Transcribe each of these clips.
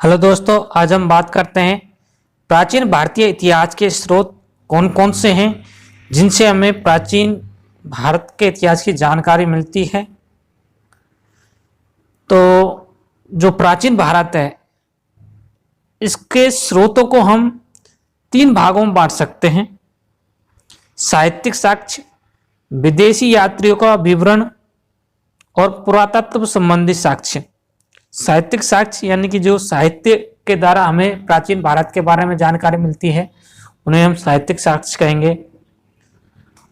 Hello दोस्तों, आज हम बात करते हैं प्राचीन भारतीय इतिहास के स्रोत कौन कौन से हैं जिनसे हमें प्राचीन भारत के इतिहास की जानकारी मिलती है। तो जो प्राचीन भारत है इसके स्रोतों को हम तीन भागों में बांट सकते हैं: साहित्यिक साक्ष्य, विदेशी यात्रियों का विवरण और पुरातत्व संबंधी साक्ष्य। साहित्यिक साक्ष्य यानी कि जो साहित्य के द्वारा हमें प्राचीन भारत के बारे में जानकारी मिलती है उन्हें हम साहित्यिक साक्ष्य कहेंगे।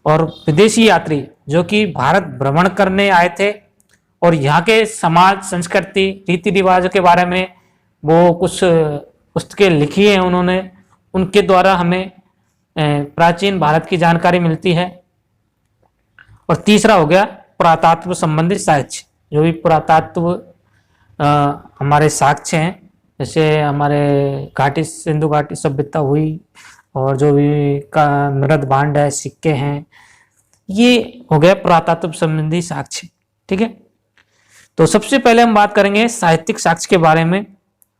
और विदेशी यात्री जो कि भारत भ्रमण करने आए थे और यहाँ के समाज, संस्कृति, रीति रिवाजों के बारे में वो कुछ पुस्तकें लिखी हैं उन्होंने, उनके द्वारा हमें प्राचीन भारत की जानकारी मिलती है। और तीसरा हो गया पुरातत्व संबंधित साक्ष्य। जो भी पुरातत्व हमारे साक्ष्य हैं, जैसे हमारे घाटी, सिंधु घाटी सभ्यता हुई और जो भी का मृद भांड है, सिक्के हैं, ये हो गया पुरातत्व संबंधी साक्ष्य। ठीक है, तो सबसे पहले हम बात करेंगे साहित्यिक साक्ष्य के बारे में।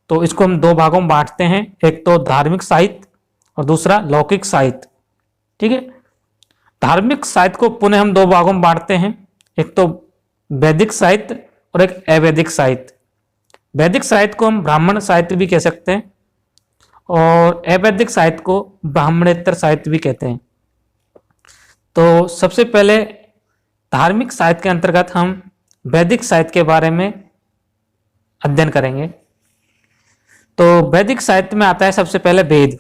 तो इसको हम दो भागों में बांटते हैं, एक तो धार्मिक साहित्य और दूसरा लौकिक साहित्य। ठीक है, धार्मिक साहित्य को पुनः हम दो भागों में बांटते हैं, एक तो वैदिक साहित्य और एक अवैदिक साहित्य। वैदिक साहित्य को हम ब्राह्मण साहित्य भी कह सकते हैं और अवैदिक साहित्य को ब्राह्मणेतर साहित्य भी कहते हैं। तो सबसे पहले धार्मिक साहित्य के अंतर्गत हम वैदिक साहित्य के बारे में अध्ययन करेंगे। तो वैदिक साहित्य में आता है सबसे पहले वेद।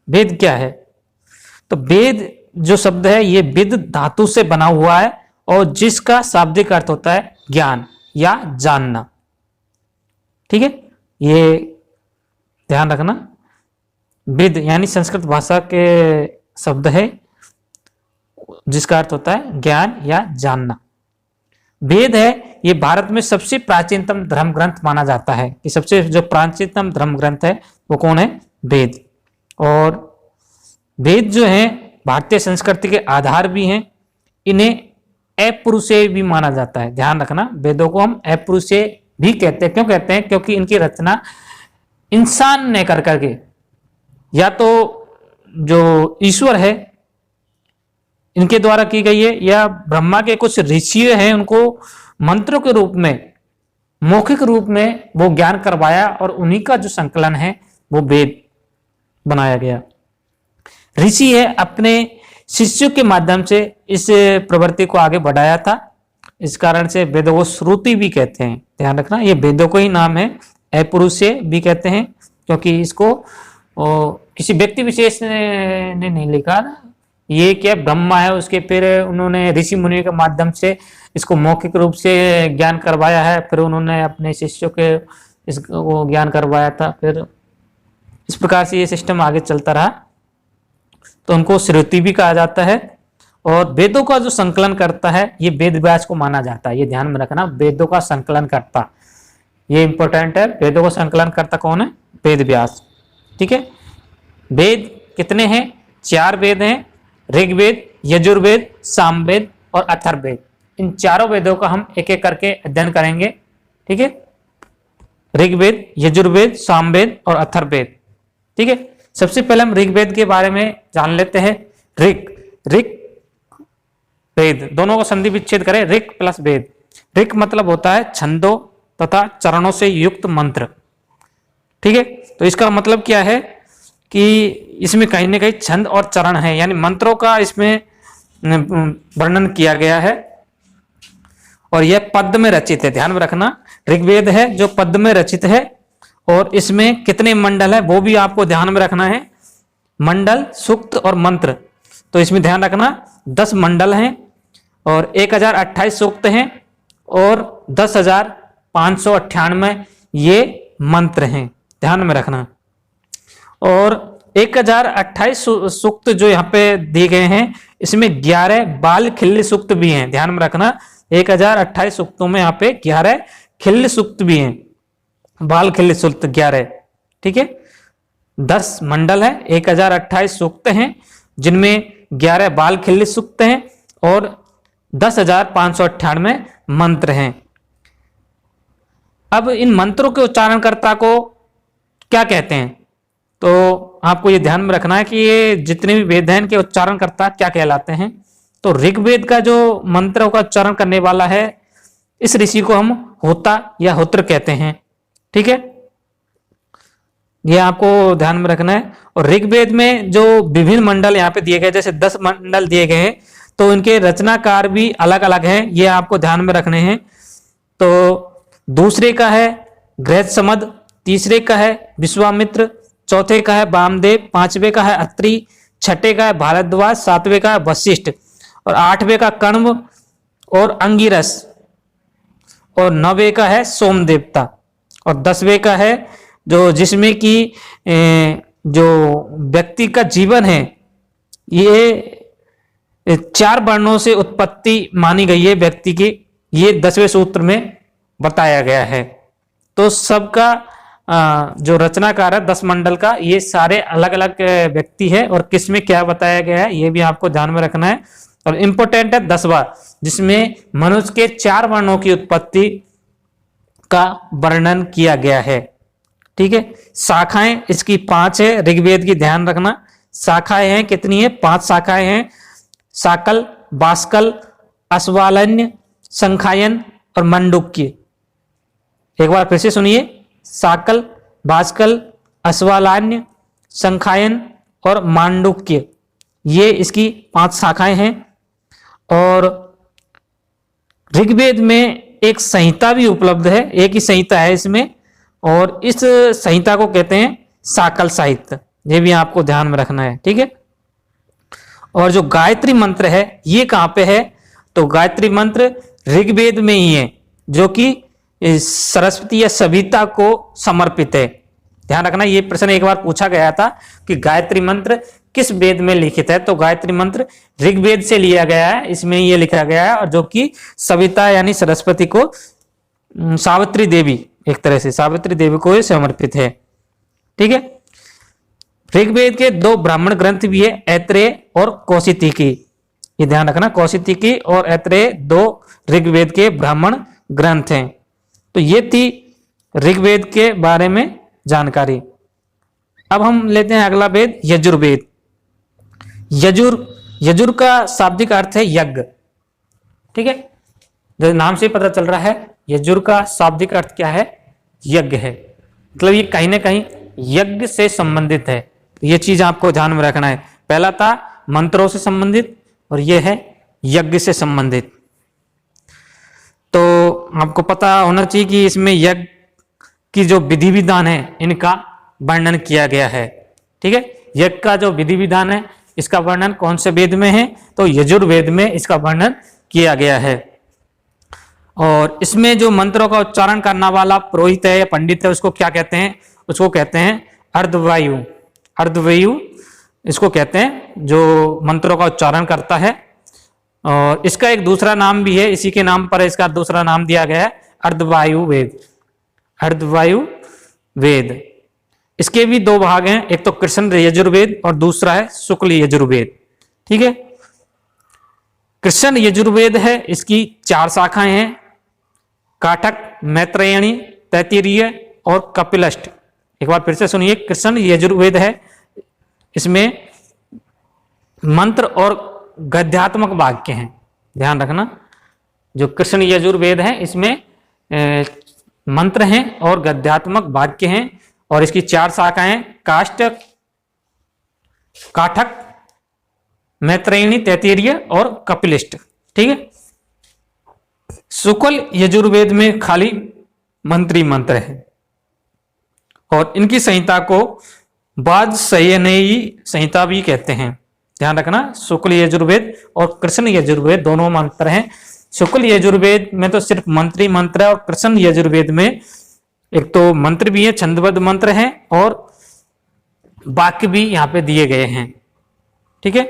वेद क्या है? तो वेद जो शब्द है ये विद धातु से बना हुआ है और जिसका शाब्दिक अर्थ होता है ज्ञान या जानना। ठीक है, ये ध्यान रखना। विद यानी संस्कृत भाषा के शब्द है जिसका अर्थ होता है ज्ञान या जानना। वेद है ये भारत में सबसे प्राचीनतम धर्म ग्रंथ माना जाता है कि सबसे जो प्राचीनतम धर्म ग्रंथ है वो कौन है? वेद। और वेद जो है भारतीय संस्कृति के आधार भी हैं। इन्हें अपरुषेय भी माना जाता है। ध्यान रखना, वेदों को हम अपरुषेय भी कहते हैं। क्यों कहते हैं? क्योंकि इनकी रचना इंसान ने कर करके, या तो जो ईश्वर है इनके द्वारा की गई है या ब्रह्मा के कुछ ऋषि हैं उनको मंत्रों के रूप में, मौखिक रूप में वो ज्ञान करवाया और उन्हीं का जो संकलन है वो वेद बनाया गया। ऋषि है अपने शिष्यों के माध्यम से इस प्रवृत्ति को आगे बढ़ाया था। इस कारण से वेदों को श्रुति भी कहते हैं। ध्यान रखना, ये वेदों को ही नाम है, अपरुषेय भी कहते हैं क्योंकि इसको किसी व्यक्ति विशेष ने नहीं लिखा। ये क्या ब्रह्मा है उसके फिर उन्होंने ऋषि मुनि के माध्यम से इसको मौखिक रूप से ज्ञान करवाया है, फिर उन्होंने अपने शिष्यों के इसको ज्ञान करवाया था। फिर इस प्रकार से ये सिस्टम आगे चलता रहा, तो उनको श्रुति भी कहा जाता है। और वेदों का जो संकलन करता है ये वेद व्यास को माना जाता है। ये ध्यान में रखना, वेदों का संकलन करता, ये इंपॉर्टेंट है। वेदों का संकलन करता कौन है? वेद व्यास। ठीक है, वेद कितने हैं? 4 वेद हैं, ऋग्वेद, यजुर्वेद, सामवेद और अथर्ववेद। इन चारों वेदों का हम एक एक करके अध्ययन करेंगे। ठीक है, ऋग्वेद, यजुर्वेद, सामवेद और अथर्ववेद। ठीक है, सबसे पहले हम ऋग्वेद के बारे में जान लेते हैं। ऋग वेद, दोनों का संधि विच्छेद करें, ऋग प्लस वेद। ऋग मतलब होता है छंदों तथा चरणों से युक्त मंत्र। ठीक है, तो इसका मतलब क्या है कि इसमें कहीं ना कहीं छंद और चरण है, यानी मंत्रों का इसमें वर्णन किया गया है और यह पद में रचित है। ध्यान में रखना, ऋग्वेद है जो पद में रचित है और इसमें कितने मंडल है वो भी आपको ध्यान में रखना है। मंडल, सूक्त और मंत्र, तो इसमें ध्यान रखना 10 मंडल हैं और 1028 सूक्त हैं और 10,598 ये मंत्र हैं। ध्यान में रखना। और 1028 सूक्त जो यहाँ पे दिए गए हैं इसमें 11 बाल खिल्ली सूक्त भी हैं। ध्यान में रखना, 1028 सूक्तों में यहाँ पे 11 खिल्ली सूक्त भी हैं, बाल खिल्ली सूक्त 11। ठीक है, 10 मंडल है, 1028 सूक्त हैं जिनमें 11 बाल खिल्ली सूक्त हैं और 10,598 मंत्र हैं। अब इन मंत्रों के उच्चारणकर्ता को क्या कहते हैं। तो आपको ये ध्यान में रखना है कि ये जितने भी वेद हैं इनके उच्चारणकर्ता क्या कहलाते हैं। तो ऋग्वेद का जो मंत्रों का उच्चारण करने वाला है इस ऋषि को हम होता या होत्र कहते हैं। ठीक है, ये आपको ध्यान में रखना है। और ऋग्वेद में जो विभिन्न मंडल यहाँ पे दिए गए, जैसे 10 मंडल दिए गए हैं, तो इनके रचनाकार भी अलग अलग हैं, ये आपको ध्यान में रखने हैं। तो दूसरे का है गृहसमद, तीसरे का है विश्वामित्र, चौथे का है वामदेव, पांचवे का है अत्रि, छठे का है भारद्वाज, सातवें का है वशिष्ठ, और आठवें का कण्व और अंगिरस, और नौवें का है सोमदेवता, और 10वें का है जो जिसमें कि जो व्यक्ति का जीवन है ये 4 वर्णों से उत्पत्ति मानी गई है व्यक्ति की, ये 10वें सूत्र में बताया गया है। तो सबका जो रचनाकार है 10 मंडल का, ये सारे अलग अलग व्यक्ति है और किस में क्या बताया गया है ये भी आपको ध्यान में रखना है। और इंपॉर्टेंट है 10वां, जिसमें मनुष्य के 4 वर्णों की उत्पत्ति का वर्णन किया गया है। ठीक है, शाखाएं इसकी 5 है, ऋग्वेद की ध्यान रखना। शाखाएं हैं कितनी है, 5 शाखाएं हैं, साकल, बास्कल, अस्वालन्य, संखायन और मंडुक्य। एक बार फिर से सुनिए, साकल, बास्कल, अस्वालान्य, संखायन और मांडुक्य, ये इसकी 5 शाखाएं हैं। और ऋग्वेद में एक संहिता भी उपलब्ध है, एक ही संहिता है इसमें, और इस संहिता को कहते हैं साकल साहित्य, ये भी आपको ध्यान में रखना है। ठीक है, और जो गायत्री मंत्र है ये कहाँ पे है, तो गायत्री मंत्र ऋग्वेद में ही है, जो कि सरस्वती या सविता को समर्पित है। ध्यान रखना, ये प्रश्न एक बार पूछा गया था कि गायत्री मंत्र किस वेद में लिखित है, तो गायत्री मंत्र ऋग्वेद से लिया गया है, इसमें ये लिखा गया है, और जो कि सविता यानी सरस्वती को, सावित्री देवी, एक तरह से सावित्री देवी को ये समर्पित है। ठीक है, ऋग्वेद के 2 ब्राह्मण ग्रंथ भी है, ऐत्रेय और कौशितिकी, ये ध्यान रखना, कौशितिकी और ऐत्रेय 2 ऋग्वेद के ब्राह्मण ग्रंथ हैं। तो ये थी ऋग्वेद के बारे में जानकारी। अब हम लेते हैं अगला वेद, यजुर्वेद। यजुर का शाब्दिक अर्थ है यज्ञ। ठीक है, जो नाम से पता चल रहा है, यजुर का शाब्दिक अर्थ क्या है, यज्ञ है, मतलब ये कहीं ना कहीं यज्ञ से संबंधित है। ये चीज आपको ध्यान में रखना है। पहला था मंत्रों से संबंधित और ये है यज्ञ से संबंधित। तो आपको पता होना चाहिए कि इसमें यज्ञ की जो विधि विधान है इनका वर्णन किया गया है। ठीक है, यज्ञ का जो विधि विधान है इसका वर्णन कौन से वेद में है, तो यजुर्वेद में इसका वर्णन किया गया है। और इसमें जो मंत्रों का उच्चारण करने वाला पुरोहित है या पंडित है उसको क्या कहते हैं, उसको कहते हैं अर्धवायु। अर्धवायु इसको कहते हैं, जो मंत्रों का उच्चारण करता है। और इसका एक दूसरा नाम भी है, इसी के नाम पर इसका दूसरा नाम दिया गया है, अर्धवायु वेद। अर्धवायु वेद, इसके भी 2 भाग हैं, एक तो कृष्ण यजुर्वेद और दूसरा है शुक्ल यजुर्वेद। ठीक है, कृष्ण यजुर्वेद है, इसकी 4 शाखाएं हैं, काठक, मैत्रेयणी, तैत्तिरीय और कपिलष्ट। एक बार फिर से सुनिए, कृष्ण यजुर्वेद है, इसमें मंत्र और गद्यात्मक वाक्य हैं। ध्यान रखना, जो कृष्ण यजुर्वेद है इसमें मंत्र हैं और गद्यात्मक वाक्य हैं, और इसकी 4 शाखाएं, काष्टक, काठक, मैत्रेयणी, तैत्तिरीय और कपिलिष्ट। ठीक है, शुक्ल यजुर्वेद में खाली मंत्री मंत्र है, और इनकी संहिता को वाजसयनेयी संहिता भी कहते हैं। ध्यान रखना, शुक्ल यजुर्वेद और कृष्ण यजुर्वेद दोनों मंत्र हैं। शुक्ल यजुर्वेद में तो सिर्फ मंत्री मंत्र है, और कृष्ण यजुर्वेद में एक तो मंत्र भी है, छंदबद्ध मंत्र हैं, और वाक्य भी यहाँ पे दिए गए हैं। ठीक है,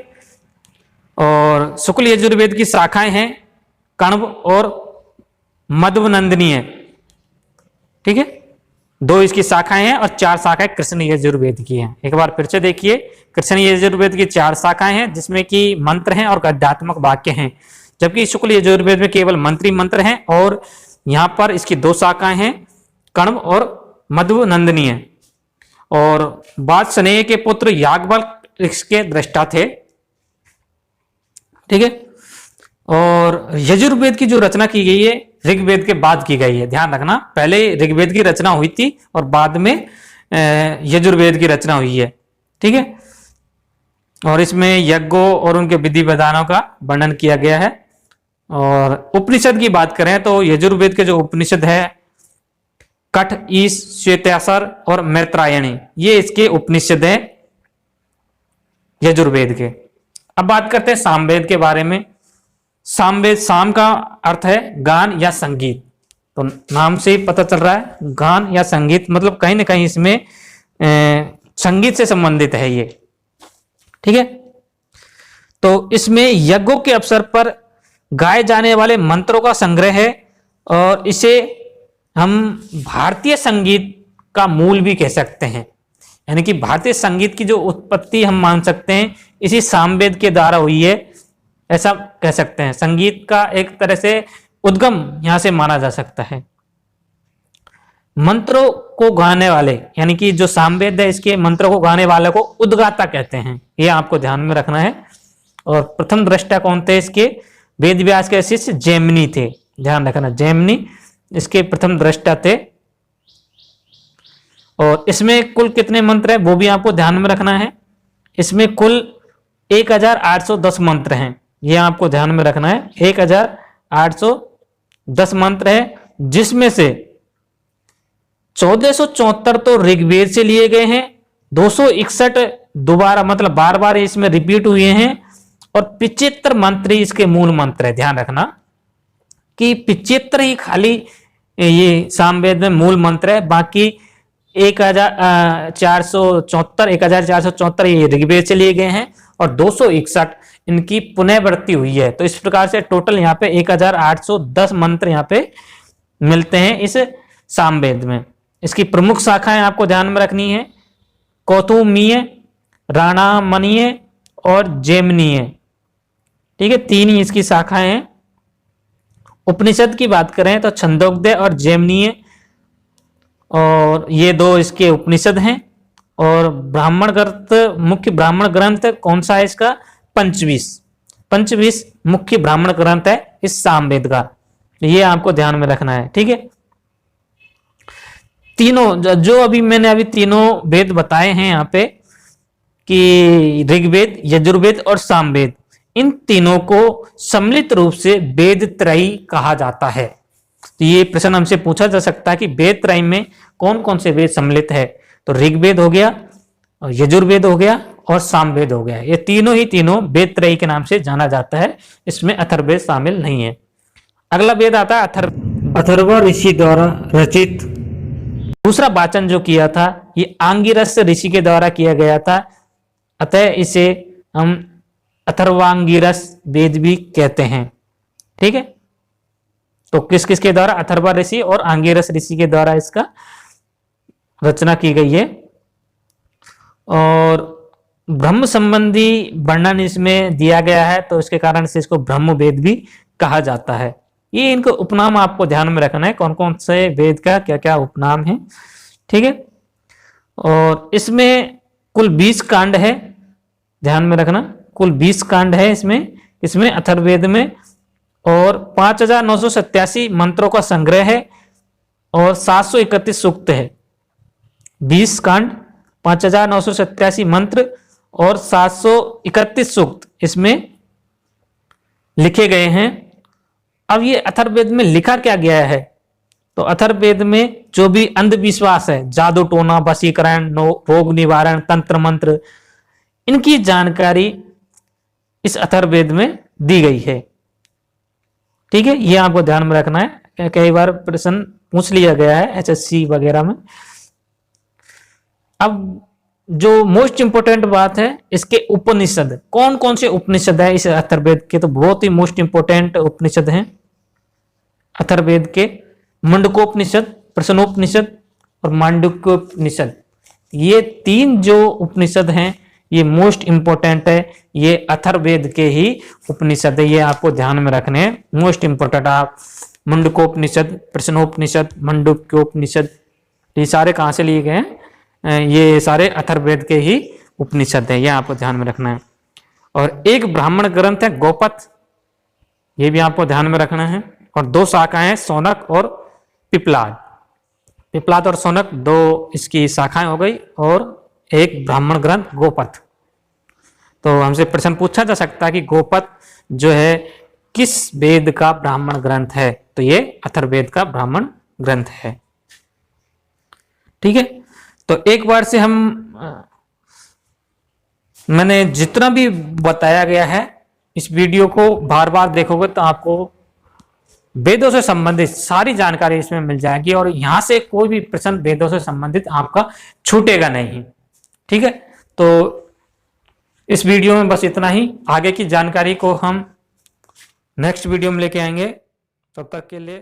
और शुक्ल यजुर्वेद की शाखाएं हैं कण्व और मध्वनंदिनी है। ठीक है, 2 इसकी शाखाएं हैं और 4 शाखाएं कृष्ण यजुर्वेद की हैं। एक बार फिर से देखिए, कृष्ण यजुर्वेद की 4 शाखाएं हैं जिसमें कि मंत्र हैं और गद्यात्मक वाक्य हैं, जबकि शुक्ल यजुर्वेद में केवल मंत्री मंत्र हैं, और यहाँ पर इसकी 2 शाखाएं हैं, कण्व और मध्वनंदिनी है। और वात्सनेय के पुत्र याज्ञवल्क्य इसके दृष्टा थे। ठीक है, और यजुर्वेद की जो रचना की गई है ऋग्वेद के बाद की गई है, ध्यान रखना, पहले ऋग्वेद की रचना हुई थी और बाद में यजुर्वेद की रचना हुई है। ठीक है, और इसमें यज्ञों और उनके विधि विधानों का वर्णन किया गया है। और उपनिषद की बात करें तो यजुर्वेद के जो उपनिषद है कठ, ईश, श्वेताश्वर और मैत्रायणी, ये इसके उपनिषद हैं यजुर्वेद के। अब बात करते हैं सामवेद के बारे में। सामवेद, साम का अर्थ है गान या संगीत, तो नाम से ही पता चल रहा है गान या संगीत, मतलब कहीं ना कहीं इसमें संगीत से संबंधित है ये। ठीक है, तो इसमें यज्ञों के अवसर पर गाए जाने वाले मंत्रों का संग्रह है और इसे हम भारतीय संगीत का मूल भी कह सकते हैं, यानी कि भारतीय संगीत की जो उत्पत्ति हम मान सकते हैं इसी सामवेद के द्वारा हुई है, ऐसा कह सकते हैं। संगीत का एक तरह से उद्गम यहां से माना जा सकता है। मंत्रों को गाने वाले, यानी कि जो सामवेद है इसके मंत्रों को गाने वाले को उद्गाता कहते हैं, ये आपको ध्यान में रखना है। और प्रथम दृष्टा कौन थे इसके? वेद व्यास के शिष्य जैमिनी थे, ध्यान रखना, जैमिनी इसके प्रथम दृष्टा थे। और इसमें कुल कितने मंत्र हैं वो भी आपको ध्यान में रखना है। इसमें कुल 1810 मंत्र हैं, ये आपको ध्यान में रखना है। 1810 मंत्र है, जिसमें से 1474 तो ऋग्वेद से लिए गए हैं, 261 दोबारा मतलब बार बार इसमें रिपीट हुए हैं, और 75 मंत्र ही इसके मूल मंत्र है। ध्यान रखना कि 75 ही खाली ये सामवेद में मूल मंत्र है, बाकी 1474 ये ऋग्वेद से लिए गए हैं और 261 इनकी पुनःवृत्ति हुई है। तो इस प्रकार से टोटल यहाँ पे 1810 मंत्र यहाँ पे मिलते हैं इस सामवेद में। इसकी प्रमुख शाखाएं आपको ध्यान में रखनी है, कौतुमीय, राणामणीय और जैमिनीय। ठीक है, तीन ही इसकी शाखाएं हैं। उपनिषद की बात करें तो छंदोग्य और जैमिनीय, और ये दो इसके उपनिषद हैं। और ब्राह्मण ग्रंथ, मुख्य ब्राह्मण ग्रंथ कौन सा है इसका? पंचविश मुख्य ब्राह्मण ग्रंथ है इस सामवेद का, ये आपको ध्यान में रखना है। ठीक है, तीनों जो अभी मैंने तीनों वेद बताए हैं यहाँ पे कि ऋग्वेद, यजुर्वेद और सामवेद, इन तीनों को सम्मिलित रूप से वेद त्रयी कहा जाता है। तो ये प्रश्न हमसे पूछा जा सकता है कि वेद त्रयी में कौन कौन से वेद सम्मिलित है? तो ऋग्वेद हो गया, यजुर्वेद हो गया और सामवेद हो गया। ये तीनों वेद त्रयी के नाम से जाना जाता है, इसमें अथर्ववेद शामिल नहीं है। अगला वेद आता है अथर्व ऋषि द्वारा रचित। दूसरा वाचन जो किया था ये आंगिरस ऋषि के द्वारा किया गया था, अतः इसे हम अथर्वांगिरस वेद भी कहते हैं। ठीक है, तो किस किस के द्वारा? अथर्व ऋषि और आंगिरस ऋषि के द्वारा इसका रचना की गई है। और ब्रह्म संबंधी वर्णन इसमें दिया गया है, तो इसके कारण से इसको ब्रह्म वेद भी कहा जाता है। ये इनको उपनाम आपको ध्यान में रखना है, कौन कौन से वेद का क्या क्या उपनाम है। ठीक है, और इसमें कुल 20 कांड है, ध्यान में रखना, कुल 20 कांड है इसमें अथर्ववेद में, और 5987 मंत्रों का संग्रह है और 731 सूक्त है। 20 कांड, 5987 मंत्र और 731 सूक्त इसमें लिखे गए हैं। अब ये अथर्ववेद में लिखा क्या गया है? तो अथर्ववेद में जो भी अंधविश्वास है, जादू टोना, वशीकरण, रोग निवारण, तंत्र मंत्र, इनकी जानकारी इस अथर्ववेद में दी गई है। ठीक है, ये आपको ध्यान में रखना है, कई बार प्रश्न पूछ लिया गया है एचएससी वगैरह में। अब जो मोस्ट इंपोर्टेंट बात है, इसके उपनिषद, कौन कौन से उपनिषद है इस अथर्ववेद के? तो बहुत ही मोस्ट इंपोर्टेंट उपनिषद हैं अथर्ववेद के। मुंडकोपनिषद, प्रश्नोपनिषद और मांडुक्योपनिषद, ये तीन जो उपनिषद हैं ये मोस्ट इंपोर्टेंट है, ये अथर्ववेद के ही उपनिषद है, ये आपको ध्यान में रखने हैं, मोस्ट इंपोर्टेंट। आप मुंडकोपनिषद, प्रश्नोपनिषद, मांडुक्योपनिषद, ये सारे कहाँ से लिए गए हैं? ये सारे अथर्ववेद के ही उपनिषद है, ये आपको ध्यान में रखना है। और एक ब्राह्मण ग्रंथ है गोपथ, ये भी आपको ध्यान में रखना है। और 2 शाखाएं हैं, शौनक और पिपलाद। पिपलाद और शौनक 2 इसकी शाखाएं हो गई, और एक ब्राह्मण ग्रंथ गोपथ। तो हमसे प्रश्न पूछा जा सकता है कि गोपथ जो है किस वेद का ब्राह्मण ग्रंथ है, तो ये अथर्ववेद का ब्राह्मण ग्रंथ है। ठीक है, तो एक बार से मैंने जितना भी बताया गया है इस वीडियो को बार बार देखोगे तो आपको वेदों से संबंधित सारी जानकारी इसमें मिल जाएगी, और यहां से कोई भी प्रश्न वेदों से संबंधित आपका छूटेगा नहीं। ठीक है, तो इस वीडियो में बस इतना ही। आगे की जानकारी को हम नेक्स्ट वीडियो में लेके आएंगे। तब तक के लिए